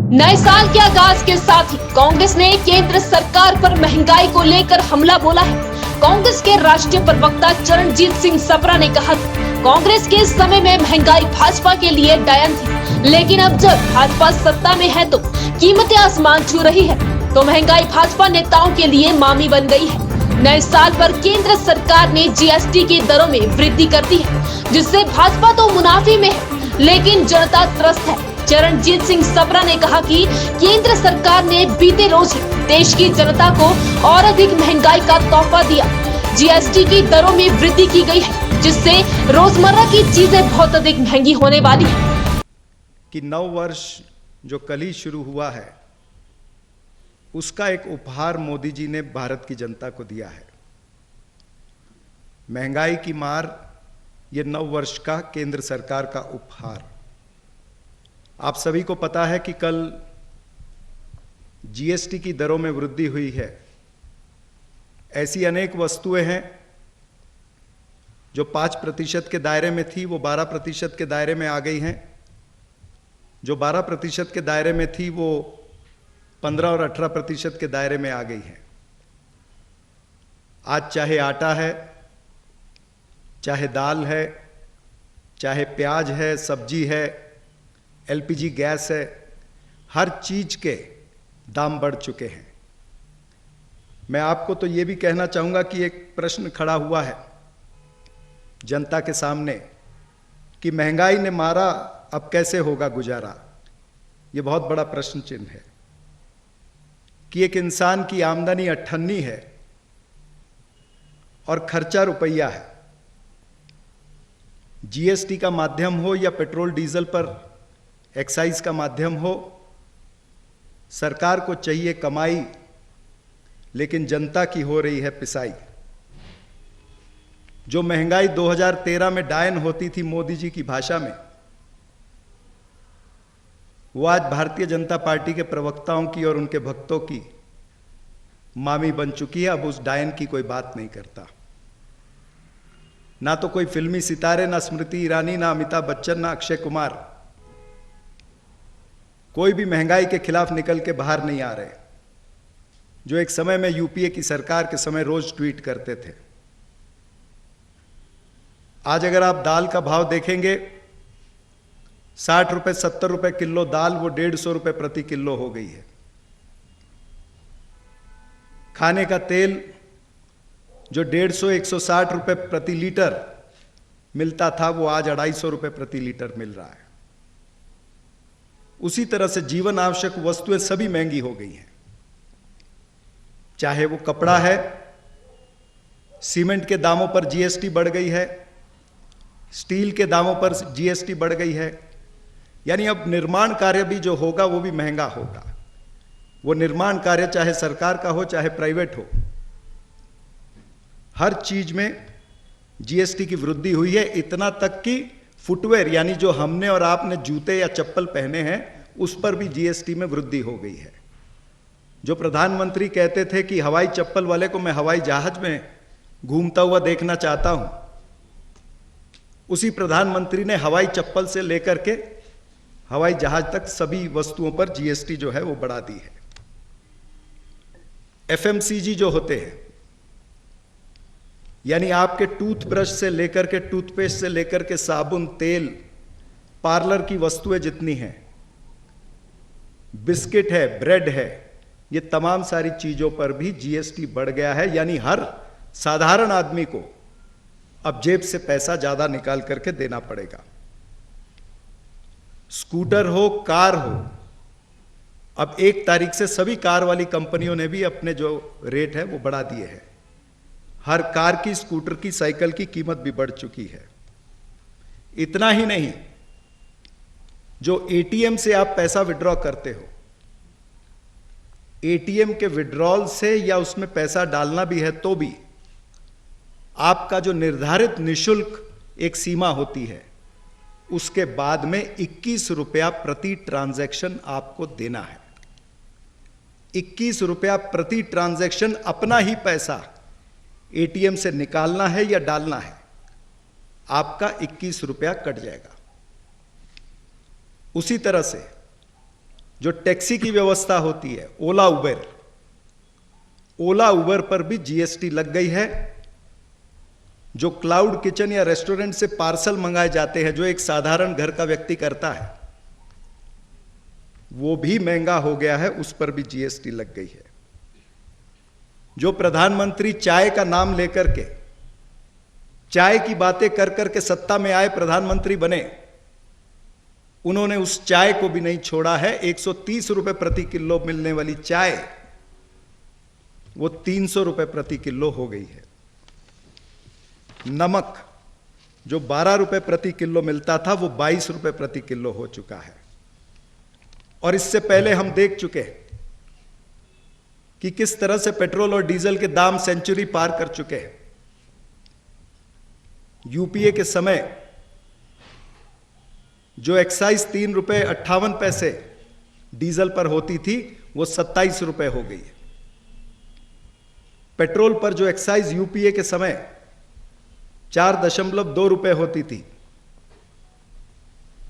नए साल के आगाज के साथ ही कांग्रेस ने केंद्र सरकार पर महंगाई को लेकर हमला बोला है। कांग्रेस के राष्ट्रीय प्रवक्ता चरणजीत सिंह सप्रा ने कहा, कांग्रेस के समय में महंगाई भाजपा के लिए डायन थी, लेकिन अब जब भाजपा सत्ता में है तो कीमतें आसमान छू रही है, तो महंगाई भाजपा नेताओं के लिए मामी बन गई है। नए साल पर केंद्र सरकार ने जीएसटी की दरों में वृद्धि कर दी है, जिससे भाजपा तो मुनाफे में है, लेकिन जनता त्रस्त है। चरणजीत सिंह सप्रा ने कहा कि केंद्र सरकार ने बीते रोज ही देश की जनता को और अधिक महंगाई का तोहफा दिया। जीएसटी की दरों में वृद्धि की गई है, जिससे रोजमर्रा की चीजें बहुत अधिक महंगी होने वाली है। कि नव वर्ष जो कल ही शुरू हुआ है, उसका एक उपहार मोदी जी ने भारत की जनता को दिया है। महंगाई की मार, ये नव वर्ष का केंद्र सरकार का उपहार। आप सभी को पता है कि कल जीएसटी की दरों में वृद्धि हुई है। ऐसी अनेक वस्तुएं हैं जो 5% के दायरे में थी, वो 12% के दायरे में आ गई हैं। जो 12% के दायरे में थी, वो 15 और 18% के दायरे में आ गई हैं। आज चाहे आटा है, चाहे दाल है, चाहे प्याज है, सब्जी है, एलपीजी गैस है, हर चीज के दाम बढ़ चुके हैं। मैं आपको तो ये भी कहना चाहूंगा कि एक प्रश्न खड़ा हुआ है जनता के सामने कि महंगाई ने मारा, अब कैसे होगा गुजारा। ये बहुत बड़ा प्रश्न चिन्ह है कि एक इंसान की आमदनी 98 है और खर्चा रुपया है। जीएसटी का माध्यम हो या पेट्रोल डीजल पर एक्साइज का माध्यम हो, सरकार को चाहिए कमाई, लेकिन जनता की हो रही है पिसाई। जो महंगाई 2013 में डायन होती थी मोदी जी की भाषा में, वो आज भारतीय जनता पार्टी के प्रवक्ताओं की और उनके भक्तों की मामी बन चुकी है। अब उस डायन की कोई बात नहीं करता। ना तो कोई फिल्मी सितारे, ना स्मृति ईरानी, ना अमिताभ बच्चन, ना अक्षय कुमार, कोई भी महंगाई के खिलाफ निकल के बाहर नहीं आ रहे, जो एक समय में यूपीए की सरकार के समय रोज ट्वीट करते थे। आज अगर आप दाल का भाव देखेंगे, 60 रुपए 70 रुपए किलो दाल, वो 150 रुपए प्रति किलो हो गई है। खाने का तेल जो 150 160 रुपए प्रति लीटर मिलता था, वो आज 250 रुपए प्रति लीटर मिल रहा है। उसी तरह से जीवन आवश्यक वस्तुएं सभी महंगी हो गई हैं। चाहे वो कपड़ा है, सीमेंट के दामों पर जीएसटी बढ़ गई है, स्टील के दामों पर जीएसटी बढ़ गई है। यानी अब निर्माण कार्य भी जो होगा वो भी महंगा होगा। वो निर्माण कार्य चाहे सरकार का हो चाहे प्राइवेट हो, हर चीज में जीएसटी की वृद्धि हुई है। इतना तक कि फुटवेयर, यानी जो हमने और आपने जूते या चप्पल पहने हैं, उस पर भी जीएसटी में वृद्धि हो गई है। जो प्रधानमंत्री कहते थे कि हवाई चप्पल वाले को मैं हवाई जहाज में घूमता हुआ देखना चाहता हूं, उसी प्रधानमंत्री ने हवाई चप्पल से लेकर के हवाई जहाज तक सभी वस्तुओं पर जीएसटी जो है वो बढ़ा दी है। एफएमसीजी जो होते हैं, यानी आपके टूथब्रश से लेकर के टूथपेस्ट से लेकर के साबुन, तेल, पार्लर की वस्तुएं जितनी हैं, बिस्किट है, ब्रेड है, ये तमाम सारी चीजों पर भी जीएसटी बढ़ गया है। यानी हर साधारण आदमी को अब जेब से पैसा ज्यादा निकाल करके देना पड़ेगा। स्कूटर हो, कार हो, अब 1 तारीख से सभी कार वाली कंपनियों ने भी अपने जो रेट है वो बढ़ा दिए हैं। हर कार की, स्कूटर की, साइकिल की कीमत भी बढ़ चुकी है। इतना ही नहीं, जो एटीएम से आप पैसा विड्रॉ करते हो, एटीएम के विड्रॉल से या उसमें पैसा डालना भी है तो भी आपका जो निर्धारित निशुल्क एक सीमा होती है, उसके बाद में 21 रुपया प्रति ट्रांजैक्शन आपको देना है। 21 रुपया प्रति ट्रांजैक्शन अपना ही पैसा एटीएम से निकालना है या डालना है, आपका 21 रुपया कट जाएगा। उसी तरह से जो टैक्सी की व्यवस्था होती है, ओला उबर पर भी जीएसटी लग गई है। जो क्लाउड किचन या रेस्टोरेंट से पार्सल मंगाए जाते हैं, जो एक साधारण घर का व्यक्ति करता है, वो भी महंगा हो गया है, उस पर भी जीएसटी लग गई है। जो प्रधानमंत्री चाय का नाम लेकर के, चाय की बातें कर करके सत्ता में आए, प्रधानमंत्री बने, उन्होंने उस चाय को भी नहीं छोड़ा है। 130 रुपए प्रति किलो मिलने वाली चाय वो 300 रुपए प्रति किलो हो गई है। नमक जो 12 रुपए प्रति किलो मिलता था, वो 22 रुपए प्रति किलो हो चुका है। और इससे पहले हम देख चुके हैं कि किस तरह से पेट्रोल और डीजल के दाम सेंचुरी पार कर चुके हैं। यूपीए के समय जो एक्साइज 3 रुपए 58 पैसे डीजल पर होती थी, वो 27 रुपए हो गई है। पेट्रोल पर जो एक्साइज यूपीए के समय 4.2 रुपए होती थी,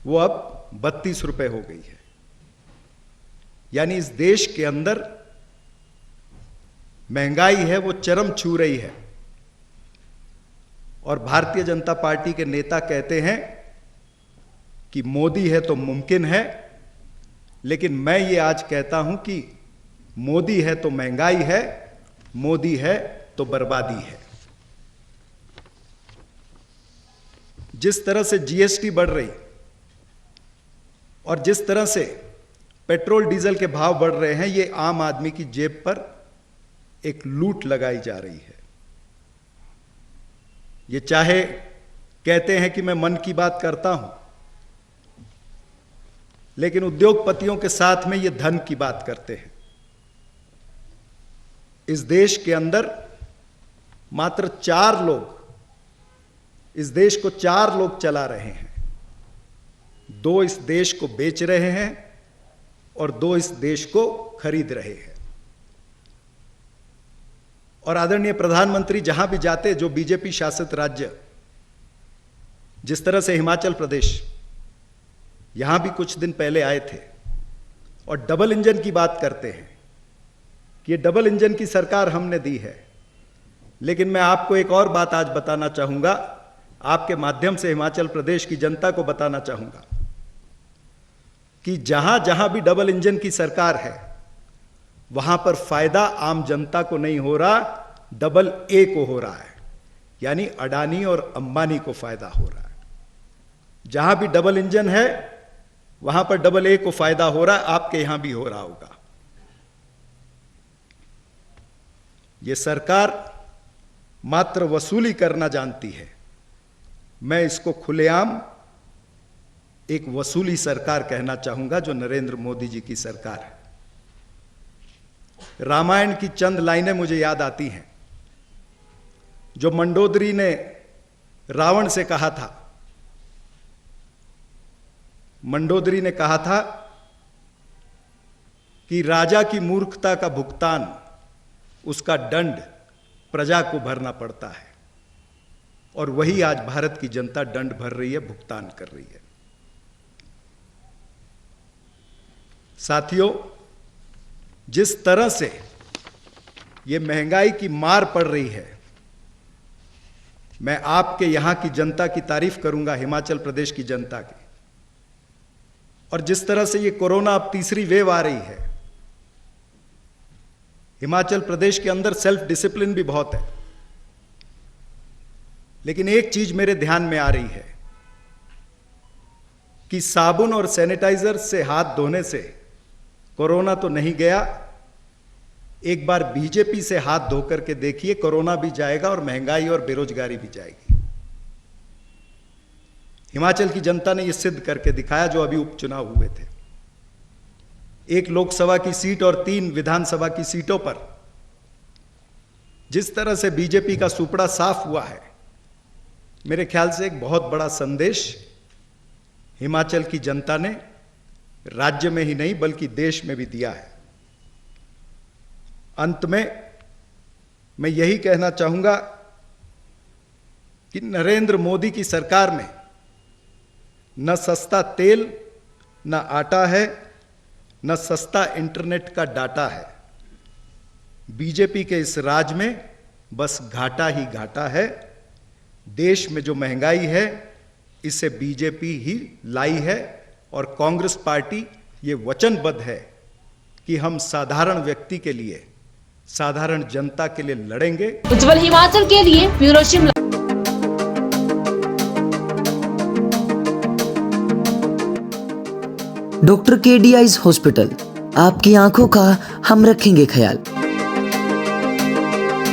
वो अब 32 रुपए हो गई है। यानी इस देश के अंदर महंगाई है वो चरम छू रही है। और भारतीय जनता पार्टी के नेता कहते हैं कि मोदी है तो मुमकिन है, लेकिन मैं ये आज कहता हूं कि मोदी है तो महंगाई है, मोदी है तो बर्बादी है। जिस तरह से जीएसटी बढ़ रही और जिस तरह से पेट्रोल डीजल के भाव बढ़ रहे हैं, ये आम आदमी की जेब पर एक लूट लगाई जा रही है। ये चाहे कहते हैं कि मैं मन की बात करता हूं, लेकिन उद्योगपतियों के साथ में ये धन की बात करते हैं। इस देश के अंदर मात्र 4 लोग, इस देश को 4 लोग चला रहे हैं। 2 इस देश को बेच रहे हैं और 2 इस देश को खरीद रहे हैं। और आदरणीय प्रधानमंत्री जहां भी जाते, जो बीजेपी शासित राज्य, जिस तरह से हिमाचल प्रदेश, यहां भी कुछ दिन पहले आए थे और डबल इंजन की बात करते हैं कि ये डबल इंजन की सरकार हमने दी है। लेकिन मैं आपको एक और बात आज बताना चाहूंगा, आपके माध्यम से हिमाचल प्रदेश की जनता को बताना चाहूंगा कि जहां जहां भी डबल इंजन की सरकार है, वहां पर फायदा आम जनता को नहीं हो रहा, डबल ए को हो रहा है। यानी अडानी और अंबानी को फायदा हो रहा है। जहां भी डबल इंजन है, वहां पर डबल ए को फायदा हो रहा है। आपके यहां भी हो रहा होगा। यह सरकार मात्र वसूली करना जानती है। मैं इसको खुलेआम एक वसूली सरकार कहना चाहूंगा, जो नरेंद्र मोदी जी की सरकार है। रामायण की चंद लाइनें मुझे याद आती हैं, जो मंडोदरी ने रावण से कहा था। मंडोदरी ने कहा था कि राजा की मूर्खता का भुगतान, उसका दंड प्रजा को भरना पड़ता है। और वही आज भारत की जनता दंड भर रही है, भुगतान कर रही है। साथियों, जिस तरह से ये महंगाई की मार पड़ रही है, मैं आपके यहां की जनता की तारीफ करूंगा, हिमाचल प्रदेश की जनता की। और जिस तरह से ये कोरोना अब तीसरी वेव आ रही है, हिमाचल प्रदेश के अंदर सेल्फ डिसिप्लिन भी बहुत है। लेकिन एक चीज मेरे ध्यान में आ रही है कि साबुन और सैनिटाइजर से हाथ धोने से कोरोना तो नहीं गया। एक बार बीजेपी से हाथ धो करके देखिए, कोरोना भी जाएगा और महंगाई और बेरोजगारी भी जाएगी। हिमाचल की जनता ने यह सिद्ध करके दिखाया, जो अभी उपचुनाव हुए थे। 1 लोकसभा की सीट और 3 विधानसभा की सीटों पर जिस तरह से बीजेपी का सुपड़ा साफ हुआ है, मेरे ख्याल से एक बहुत बड़ा संदेश हिमाचल की जनता ने राज्य में ही नहीं बल्कि देश में भी दिया है। अंत में मैं यही कहना चाहूंगा कि नरेंद्र मोदी की सरकार में न सस्ता तेल, न आटा है, न सस्ता इंटरनेट का डाटा है। बीजेपी के इस राज में बस घाटा ही घाटा है। देश में जो महंगाई है इसे बीजेपी ही लाई है और कांग्रेस पार्टी ये वचनबद्ध है कि हम साधारण व्यक्ति के लिए, साधारण जनता के लिए लड़ेंगे। उज्जवल हिमाचल के लिए bureau Shimla. Doctor KD eyes hospital, आपकी आंखों का हम रखेंगे ख्याल।